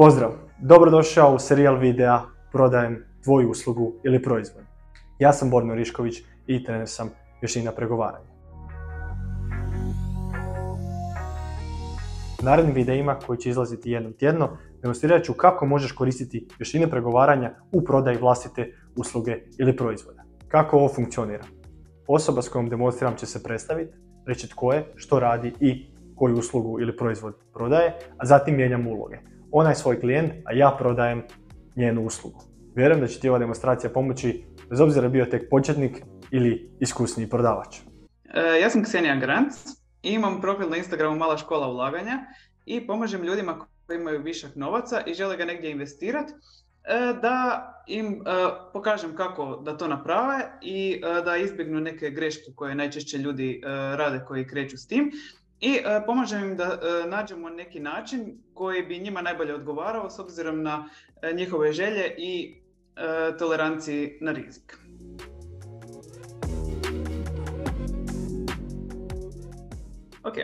Pozdrav! Dobrodošao u serijal videa Prodajem tvoju uslugu ili proizvod. Ja sam Borno Rišković i trener sam vještina pregovaranja. U narednim videima koji će izlaziti jednom tjedno demonstrirat ću kako možeš koristiti vještine pregovaranja u prodaji vlastite usluge ili proizvoda. Kako ovo funkcionira? Osoba s kojom demonstriram će se predstaviti, reći tko je, što radi i koju uslugu ili proizvod prodaje, a zatim mijenjam uloge. Ona je svoj klijent, a ja prodajem njenu uslugu. Vjerujem da će ti ova demonstracija pomoći, bez obzira bio tek početnik ili iskusniji prodavač. Ja sam Ksenija Granc i imam profil na Instagramu Mala škola ulaganja i pomažem ljudima koji imaju višak novaca i žele ga negdje investirati, da im pokažem kako da to naprave i da izbjegnu neke greške koje najčešće ljudi rade koji kreću s tim. I pomažem im da nađemo neki način koji bi njima najbolje odgovarao s obzirom na njihove želje i toleranciji na rizik. Ok.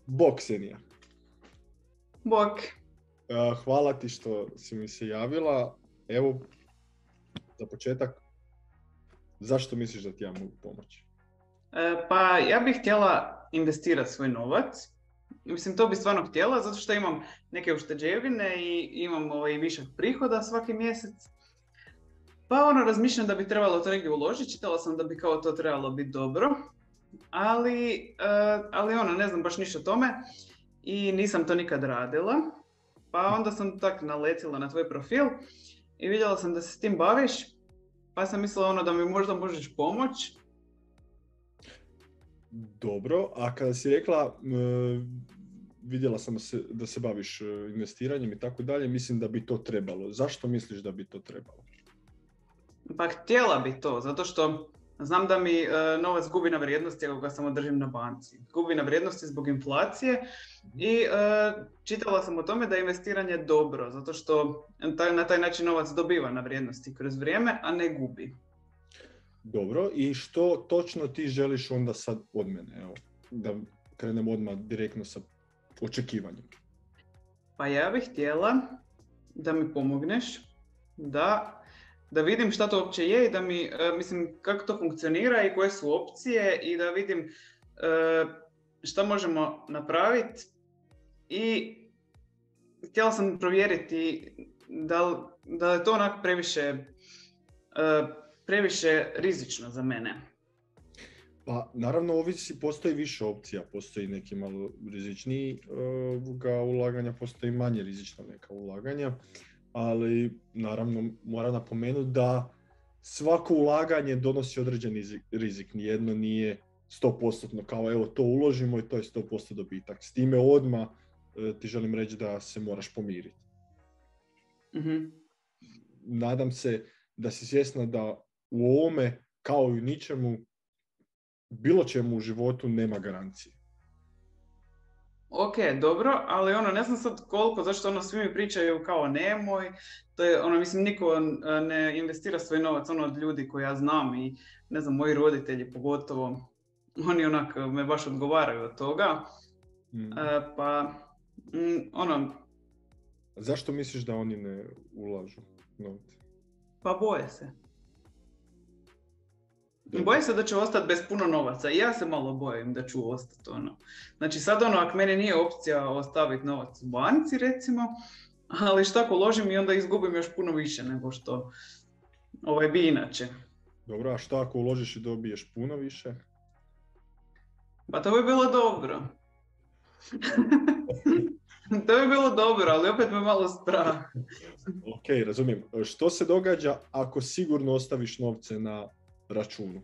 Bok, Ksenija. Bok. Hvala ti što si mi se javila. Evo, za početak, zašto misliš da ti ja mogu pomoći? Pa ja bih htjela investirati svoj novac. Mislim, to bi stvarno htjela, zato što imam neke ušteđevine i imam višak prihoda svaki mjesec. Pa razmišljam da bi trebalo to negdje uložiti, čitala sam da bi kao to trebalo biti dobro, ali ne znam baš ništa o tome i nisam to nikad radila. Pa onda sam tak naletila na tvoj profil i vidjela sam da se s tim baviš, pa sam mislila da mi možda možeš pomoći. Dobro, a kada si rekla, vidjela sam da se baviš investiranjem i tako dalje, mislim da bi to trebalo. Zašto misliš da bi to trebalo? Pa htjela bi to, zato što znam da mi novac gubi na vrijednosti ako ga samo držim na banci. Gubi na vrijednosti zbog inflacije i čitala sam o tome da je investiranje dobro, zato što na taj način novac dobiva na vrijednosti kroz vrijeme, a ne gubi. Dobro, i što točno ti želiš onda sad od mene? Evo, da krenemo odmah direktno sa očekivanjem. Pa ja bih htjela da mi pomogneš da vidim šta to uopće je i da mi, mislim, kako to funkcionira i koje su opcije i da vidim šta možemo napraviti i htjela sam provjeriti da je to onako previše rizično za mene. Pa naravno postoji više opcija, postoji neki malo rizičniji ulaganja, postoji manje rizična neka ulaganja, ali naravno moram napomenuti da svako ulaganje donosi određeni rizik, nijedno nije 100% kao evo to uložimo i to je 100% dobitak. S time odmah ti želim reći da se moraš pomiriti. Mm-hmm. Nadam se da si svjesna da u ovome, kao i u ničemu, bilo čemu u životu nema garancije. Ok, dobro, ali ne znam sad koliko, zašto svi mi pričaju kao nemoj, to je mislim niko ne investira svoj novac od ljudi koje ja znam i ne znam, moji roditelji pogotovo, oni me baš odgovaraju od toga, Zašto misliš da oni ne ulažu novac? Pa boje se. Dobro. Boje se da će ostati bez puno novaca i ja se malo bojim da ću ostati Znači sad ako meni nije opcija ostaviti novac u banci recimo, ali što ako uložim i onda izgubim još puno više nego što bi inače. Dobro, a što ako uložiš i dobiješ puno više? Pa to bi bilo dobro. To bi bilo dobro, ali opet me malo strah. Ok, razumijem. Što se događa ako sigurno ostaviš novce na računu?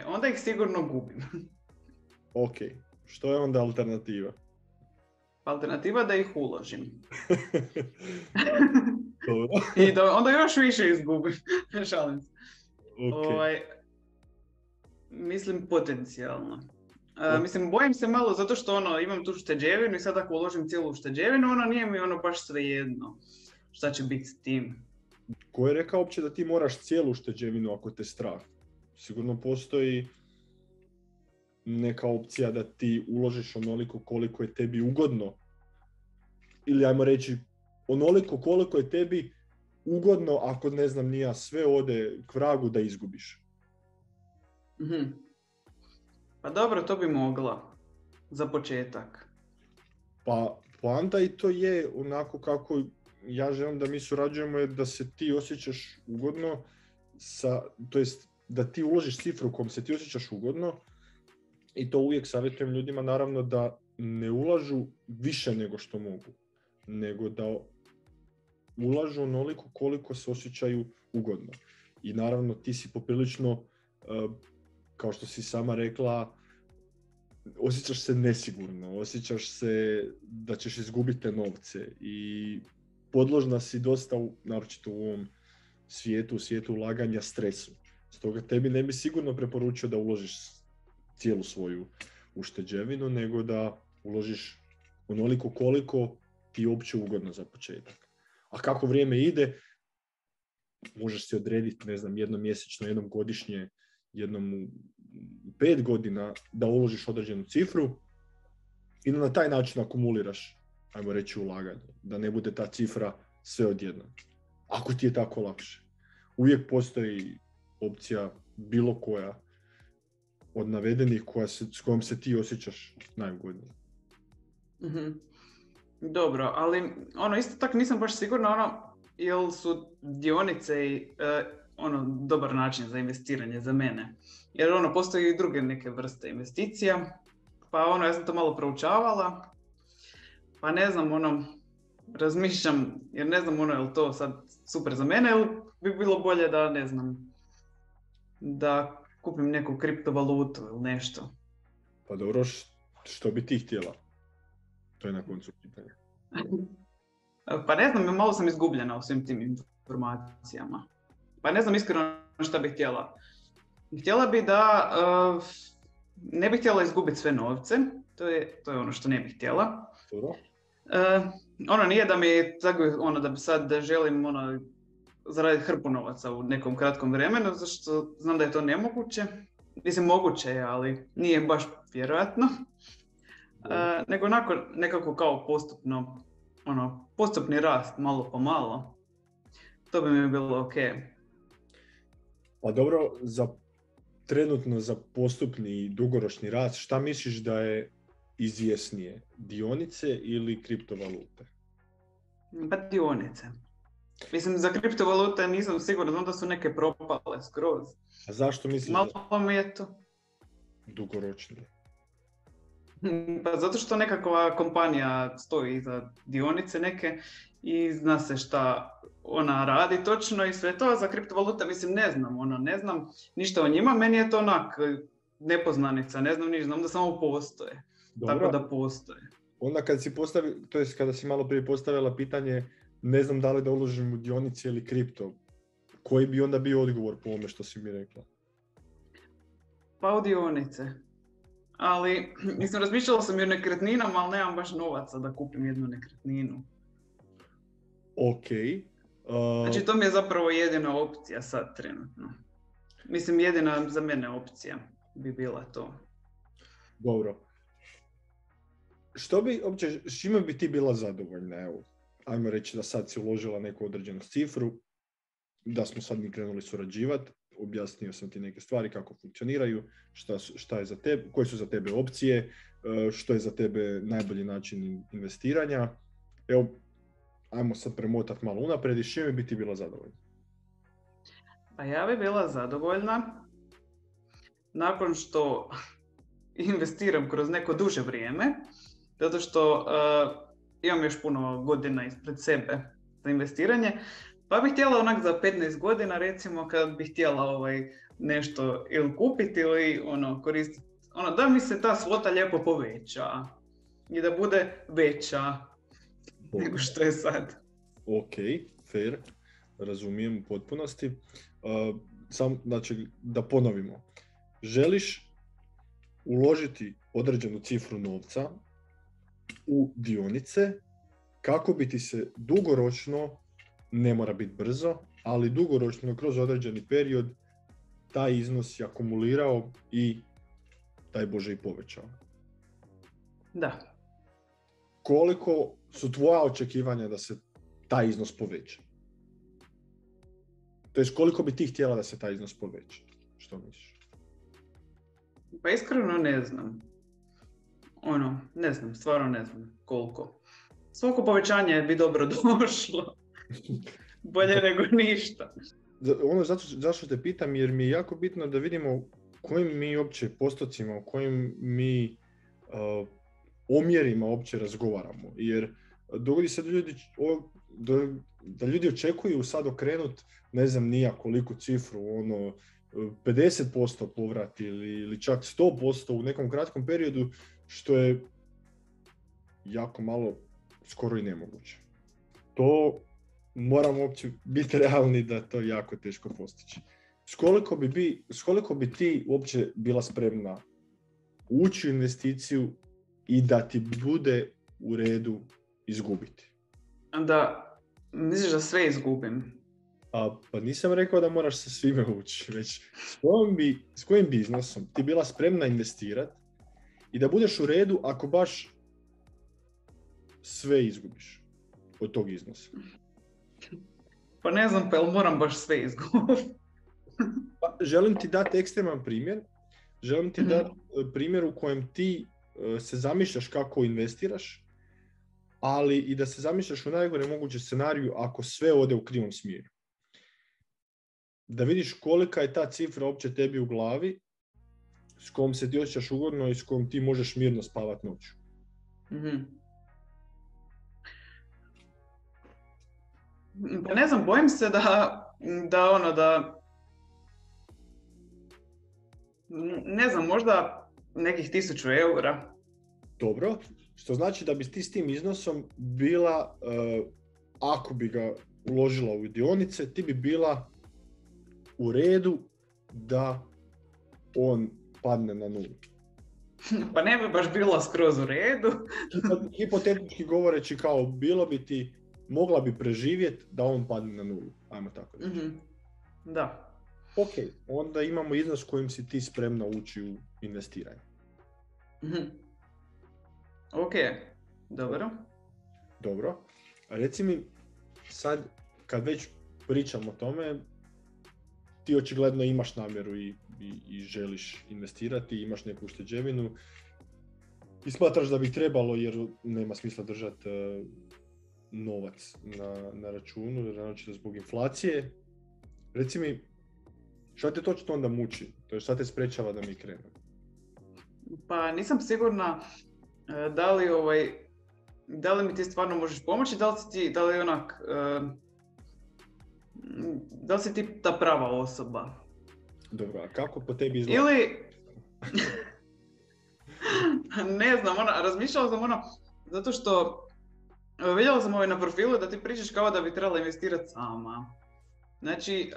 Onda ih sigurno gubim. Ok, što je onda alternativa? Alternativa da ih uložim. Dobro. I onda još više izgubim. Šalim se. Okay. Mislim potencijalno. Mislim, bojim se malo zato što imam tu ušteđevinu i sad ako uložim cijelu ušteđevinu, nije mi baš svejedno šta će biti s tim. Ko je rekao uopće da ti moraš cijelu ušteđevinu ako te strah? Sigurno postoji neka opcija da ti uložiš onoliko koliko je tebi ugodno. Ili ajmo reći onoliko koliko je tebi ugodno ako, ne znam, nija sve ode k vragu da izgubiš. Pa dobro, to bi mogla. Za početak. Pa poanta i to je onako kako ja želim da mi surađujemo je da se ti osjećaš ugodno, to jest da ti uložiš cifru kojom se ti osjećaš ugodno i to uvijek savjetujem ljudima naravno da ne ulažu više nego što mogu, nego da ulažu onoliko koliko se osjećaju ugodno. I naravno ti si poprilično, kao što si sama rekla, osjećaš se nesigurno, osjećaš se da ćeš izgubiti te novce i podložna si dosta, naročito u ovom svijetu ulaganja, stresu. Stoga tebi ne bi sigurno preporučio da uložiš cijelu svoju ušteđevinu, nego da uložiš onoliko koliko ti je uopće ugodno za početak. A kako vrijeme ide, možeš si odrediti, ne znam, jednom mjesečno, jednom godišnje, jednom u 5 godina da uložiš određenu cifru i na taj način akumuliraš, ajmo reći, ulaganje. Da ne bude ta cifra sve odjednom. Ako ti je tako lakše. Uvijek postoji opcija bilo koja od navedenih s kojom se ti osjećaš najugodnije. Dobro, ali isto tako nisam baš sigurna jel su dionice dobar način za investiranje za mene. Jer postoji i druge neke vrste investicija. Pa ja sam to malo proučavala. Pa ne znam, razmišljam, jer ne znam je li to sad super za mene ili bi bilo bolje da, ne znam, da kupim neku kriptovalutu ili nešto. Pa dobro, što bi ti htjela? To je na koncu pitanja. Pa ne znam, malo sam izgubljena u svim tim informacijama. Pa ne znam iskreno šta bih htjela. Htjela bi da ne bih htjela izgubiti sve novce. To je ono što ne bih htjela. Nije da mi tako, da bi sad da želim zaraditi hrpu novaca u nekom kratkom vremenu, zašto znam da je to nemoguće. Mislim, moguće je, ali nije baš vjerojatno. Nego nekako kao postupno, postupni rast, malo po malo. To bi mi bilo ok. Pa dobro, trenutno za postupni i dugoročni rast, šta misliš da je izvjesnije? Dionice ili kriptovalute? Pa dionice. Mislim, za kriptovalute nisam sigurna, znam da su neke propale skroz. A zašto misliš malo mi je to dugoročnije? Pa zato što nekakva kompanija stoji iza dionice neke i zna se šta ona radi točno i sve to. Za kriptovalute mislim ne znam ništa o njima, meni je to nepoznanica, ne znam ništa, znam da samo postoje. Dobro. Tako da postoje. Onda kad si kada si malo prije postavila pitanje, ne znam da li da uložim u dionice ili kripto, koji bi onda bio odgovor po ovome što si mi rekla? Pa u dionice. Ali, razmišljala sam i o nekretninama, ali nemam baš novaca da kupim jednu nekretninu. Ok. Znači, to mi je zapravo jedina opcija sad trenutno. Mislim, jedina za mene opcija bi bila to. Dobro. S čime bi ti bila zadovoljna? Evo, ajmo reći da sad si uložila neku određenu cifru, da smo sad mi krenuli surađivati, objasnio sam ti neke stvari kako funkcioniraju, šta je za tebe, koje su za tebe opcije, što je za tebe najbolji način investiranja. Evo, ajmo sad premotati malo unaprijed i s čime bi ti bila zadovoljna? Pa ja bi bila zadovoljna nakon što investiram kroz neko duže vrijeme, zato što imam još puno godina ispred sebe za investiranje, pa bih htjela za 15 godina recimo kad bih htjela nešto ili kupiti ili koristiti, da mi se ta svota lijepo poveća i da bude veća nego što je sad. Ok, fair, razumijem u potpunosti. Znači, da ponovimo. Želiš uložiti određenu cifru novca u dionice kako bi ti se dugoročno, ne mora biti brzo, ali dugoročno kroz određeni period taj iznos je akumulirao i daj Bože i povećao. Da. Koliko su tvoja očekivanja da se taj iznos poveća? To jest koliko bi ti htjela da se taj iznos poveća? Što misliš? Pa iskreno ne znam. Ne znam, stvarno ne znam koliko. Svako povećanje bi dobro došlo. Bolje nego ništa. Zašto te pitam, jer mi je jako bitno da vidimo kojim mi uopće postocima, u kojim mi omjerima uopće razgovaramo. Jer dogodi se da ljudi očekuju sad okrenut, ne znam nija koliku cifru, 50% povrat ili čak 100% u nekom kratkom periodu, što je jako malo, skoro i nemoguće. To moramo uopće biti realni da to je jako teško postići. S koliko bi ti uopće bila spremna ući u investiciju i da ti bude u redu izgubiti? Da, misliš da sve izgubim? Pa nisam rekao da moraš sa svime ući, već s kojim bi iznosom ti bila spremna investirati i da budeš u redu ako baš sve izgubiš od tog iznosa. Pa ne znam, pa jel moram baš sve izgubiti? Pa, želim ti dati ekstreman primjer. Želim ti dati primjer u kojem ti se zamišljaš kako investiraš, ali i da se zamišljaš u najgore moguće scenariju ako sve ode u krivom smjeru. Da vidiš kolika je ta cifra uopće tebi u glavi, s kojom se ti osjećaš ugodno i s kojom ti možeš mirno spavati noću. Pa ne znam, bojim se ne znam, možda nekih 1000 eura. Dobro, što znači da bi ti s tim iznosom bila, ako bi ga uložila u dionice, ti bi bila u redu da on padne na nulu. Pa ne bi baš bilo skroz u redu. Hipotetički govoreći, kao bilo bi ti, mogla bi preživjeti da on padne na nulu. Ajmo tako reći. Da. Ok, onda imamo iznos kojim si ti spremna ući u investiranje. Ok, dobro. Dobro. Reci mi, sad kad već pričam o tome, ti očigledno imaš namjeru i želiš investirati, imaš neku ušteđevinu i smatraš da bi trebalo, jer nema smisla držati novac na računu, naročito zbog inflacije. Reci mi, šta te točno onda muči? To je šta te sprečava da mi krenemo? Pa nisam sigurna da li mi ti stvarno možeš pomoći, da li si ti ta prava osoba. Dobro, a kako po tebi izgleda? Ili... ne znam, razmišljala sam zato što vidjela sam na profilu da ti pričaš kao da bi trebala investirati sama. Znači,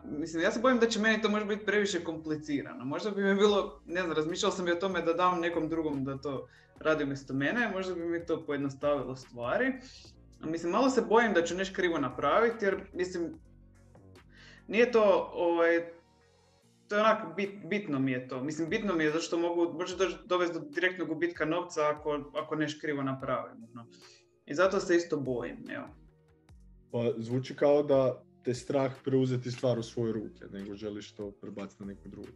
mislim, ja se bojim da će meni to možda biti previše komplicirano. Možda bi mi bilo, ne znam, razmišljala sam i o tome da dam nekom drugom da to radi umjesto mene, možda bi mi to pojednostavilo stvari. Mislim, malo se bojim da ću nešto krivo napraviti, jer, mislim, nije to, to je onak, bitno mi je to. Mislim, bitno mi je zato što može dovesti do direktnog gubitka novca ako nešto krivo napravim. No. I zato se isto bojim, evo. Pa zvuči kao da te strah preuzeti stvar u svoje ruke, nego želiš to prebaciti na neku drugu.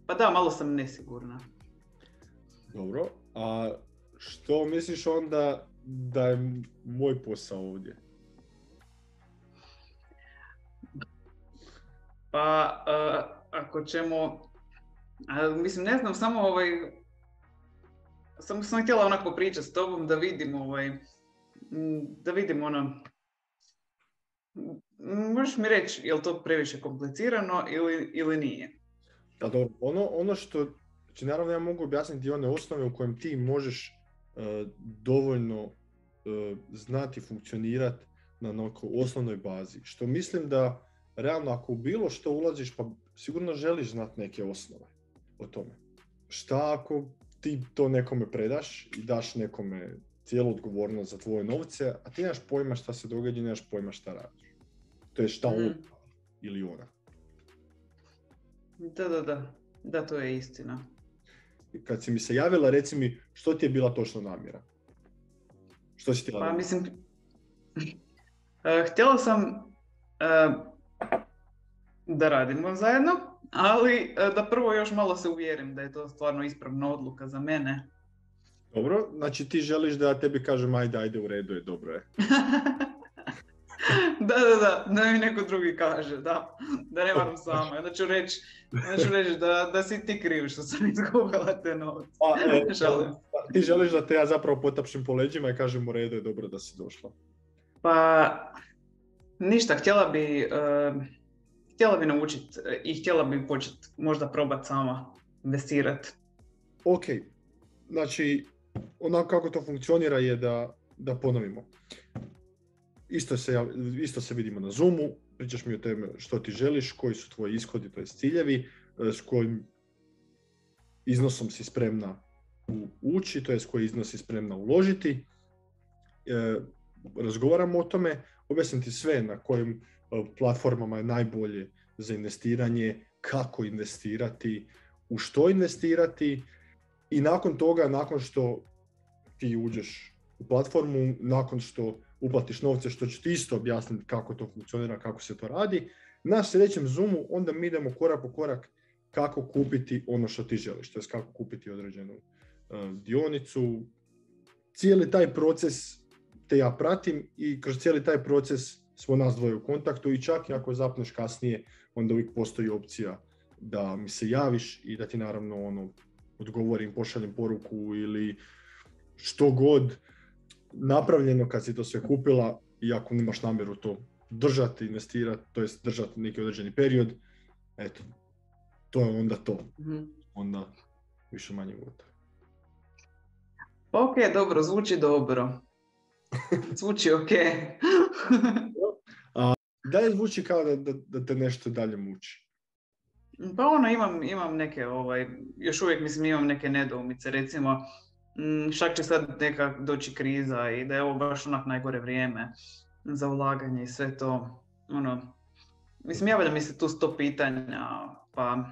Pa da, malo sam nesigurna. Dobro, a što misliš onda da je moj posao ovdje? Pa, ako ćemo, mislim, ne znam, samo sam htjela onako pričati s tobom da vidim možeš mi reći je li to previše komplicirano ili nije? Pa dobro, ono što, znači naravno ja mogu objasniti one osnove u kojem ti možeš dovoljno znati funkcionirati na osnovnoj bazi, što mislim da realno ako u bilo što ulaziš, pa sigurno želiš znati neke osnove o tome. Šta ako ti to nekome predaš i daš nekome cijelu odgovornost za tvoje novce, a ti nemaš pojma šta se događa, nemaš pojma šta radiš. To je šta on ili ona. Da, to je istina. Kad si mi se javila, reci mi što ti je bila točno namjera? Što si htjela? Pa mislim, Htjela sam da radimo zajedno, ali da prvo još malo se uvjerim da je to stvarno ispravna odluka za mene. Dobro, znači ti želiš da ja tebi kažem ajde, u redu je, dobro je. Da mi neko drugi kaže, da ne moram sama. Onda ću reći da si ti kriv što sam izgubila te novce. Ti želiš da te ja zapravo potapšim po leđima i kažem u redu je, dobro da si došla. Pa, ništa, htjela bi naučiti i htjela bi početi možda probati sama investirati. Ok, znači onako kako to funkcionira je da ponovimo. Isto se vidimo na Zoomu, pričaš mi o tome što ti želiš, koji su tvoji ishodi, to je ciljevi, s kojim iznosom si spremna ući, to je s koji iznos si spremna uložiti. Razgovaramo o tome, objasnim ti sve na kojim platformama je najbolje za investiranje, kako investirati, u što investirati i nakon toga, nakon što ti uđeš u platformu, nakon što uplatiš novce, što ću ti isto objasniti kako to funkcionira, kako se to radi, na sljedećem Zoomu onda mi idemo korak po korak kako kupiti ono što ti želiš, to je kako kupiti određenu dionicu. Cijeli taj proces te ja pratim i kroz cijeli taj proces smo nas dvoje u kontaktu i čak i ako zapneš kasnije, onda uvijek postoji opcija da mi se javiš i da ti naravno odgovorim, pošaljem poruku ili što god napravljeno kad si to sve kupila i ako imaš namjeru to držati, investirati, to jest držati neki određeni period, eto, to je onda to. Onda više manje gotovo. Ok, dobro, zvuči dobro. Zvuči ok. Dalje zvuči kao da te nešto dalje muči. Pa imam neke, još uvijek imam neke nedoumice, recimo, šak će sad neka doći kriza i da je ovo baš onak najgore vrijeme za ulaganje i sve to, javlja mi se tu 100 pitanja, pa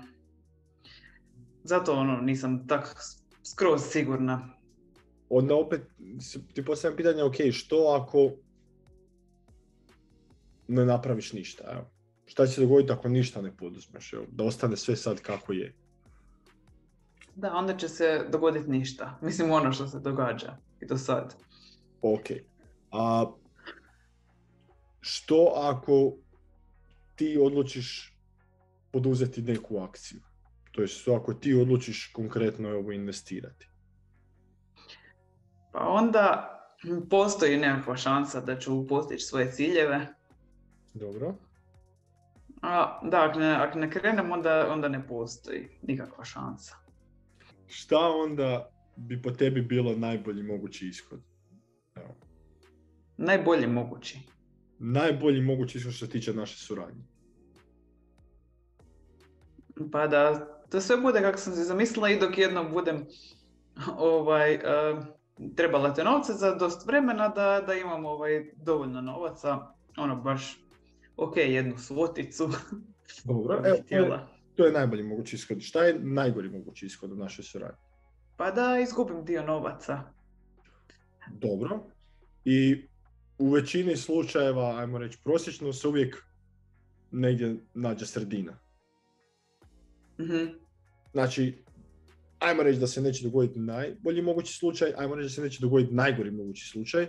zato nisam tak skroz sigurna. Onda opet ti postavljam pitanje, ok, što ako ne napraviš ništa, evo? Šta će se dogoditi ako ništa ne poduzmeš, evo? Da ostane sve sad kako je? Da, onda će se dogoditi ništa. Mislim ono što se događa i do sad. Ok. A što ako ti odlučiš poduzeti neku akciju? To je što ako ti odlučiš konkretno ovo investirati? Pa onda postoji nekakva šansa da ću postići svoje ciljeve. Dobro. Da, ako ne krenem, onda ne postoji nikakva šansa. Šta onda bi po tebi bilo najbolji mogući ishod? Evo. Najbolji mogući? Najbolji mogući ishod što se tiče naše suradnje. Pa da sve bude kako sam se zamislila i dok jednom budem trebala te novce za dosta vremena da imam dovoljno novaca, baš jednu svoticu. Dobro, evo, to je najbolji mogući ishod. Šta je najgori mogući ishod u našoj suradnji? Pa da izgubim dio novaca. Dobro. I u većini slučajeva, ajmo reći, prosječno se uvijek negdje nađe sredina. Mm-hmm. Znači, ajmo reći da se neće dogoditi najbolji mogući slučaj, ajmo reći da se neće dogoditi najgori mogući slučaj,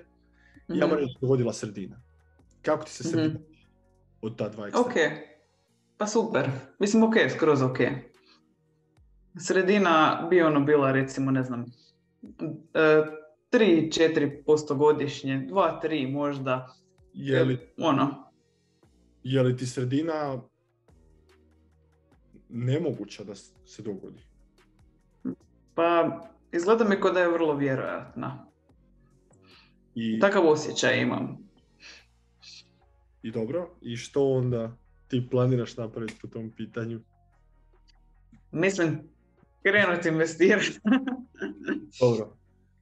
i ajmo reći da se dogodila sredina. Kako ti se sredina od ta dva ekstrema? Ok, pa super. Mislim, ok, skroz ok. Sredina bi bila, recimo, ne znam, 3-4% godišnje, 2-3 možda. Je li ti sredina nemoguća da se dogodi? Pa, izgleda mi kao da je vrlo vjerojatna. Takav osjećaj imam. I dobro, i što onda ti planiraš napraviti po tom pitanju? Mislim, krenuti investirati. Dobro,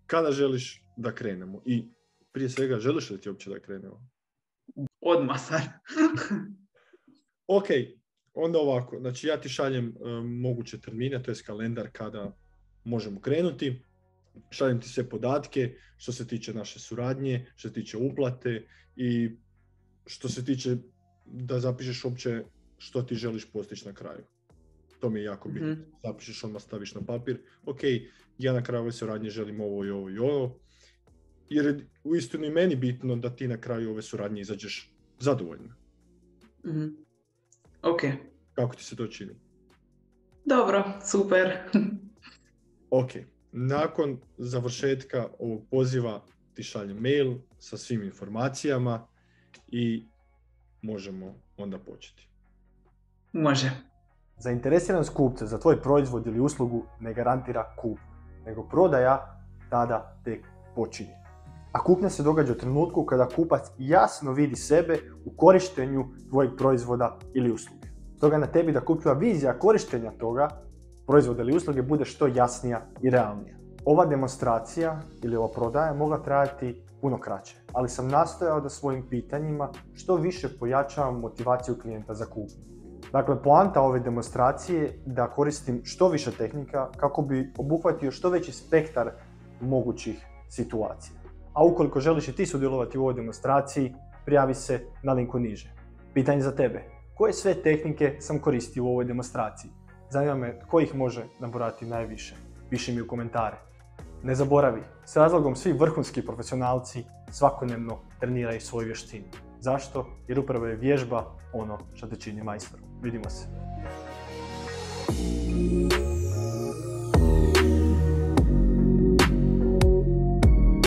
kada želiš da krenemo? I prije svega, želiš li ti uopće da krenemo? Odmah sad. Ok, onda ovako, znači ja ti šaljem moguće termine, to je kalendar kada možemo krenuti. šaljem ti sve podatke što se tiče naše suradnje, što se tiče uplate i što se tiče da zapišeš uopće što ti želiš postići na kraju. To mi je jako bitno. Zapišeš, odmah staviš na papir. Ok, ja na kraju ove suradnje želim ovo i ovo i ovo. Jer je uistinu i meni bitno da ti na kraju ove suradnje izađeš zadovoljno. Ok. Kako ti se to čini? Dobro, super. Ok. Nakon završetka ovog poziva ti šaljem mail sa svim informacijama i možemo onda početi. Može. Zainteresiranost kupca za tvoj proizvod ili uslugu ne garantira kup, nego prodaja tada tek počinje. A kupnja se događa u trenutku kada kupac jasno vidi sebe u korištenju tvojeg proizvoda ili usluge. Stoga na tebi da kupljova vizija korištenja toga proizvoda ili usluge bude što jasnija i realnija. Ova demonstracija ili ova prodaja mogla trajati puno kraće, ali sam nastojao da svojim pitanjima što više pojačavam motivaciju klijenta za kupnju. Dakle, poanta ove demonstracije je da koristim što više tehnika kako bi obuhvatio što veći spektar mogućih situacija. A ukoliko želiš i ti sudjelovati u ovoj demonstraciji, prijavi se na linku niže. Pitanje za tebe. Koje sve tehnike sam koristio u ovoj demonstraciji? Zanima me tko ih može nabrojati najviše. Piši mi u komentare. Ne zaboravi, s razlogom svi vrhunski profesionalci svakodnevno treniraju svoju vještinu. Zašto? Jer upravo je vježba ono što te čini majstorom. Vidimo se.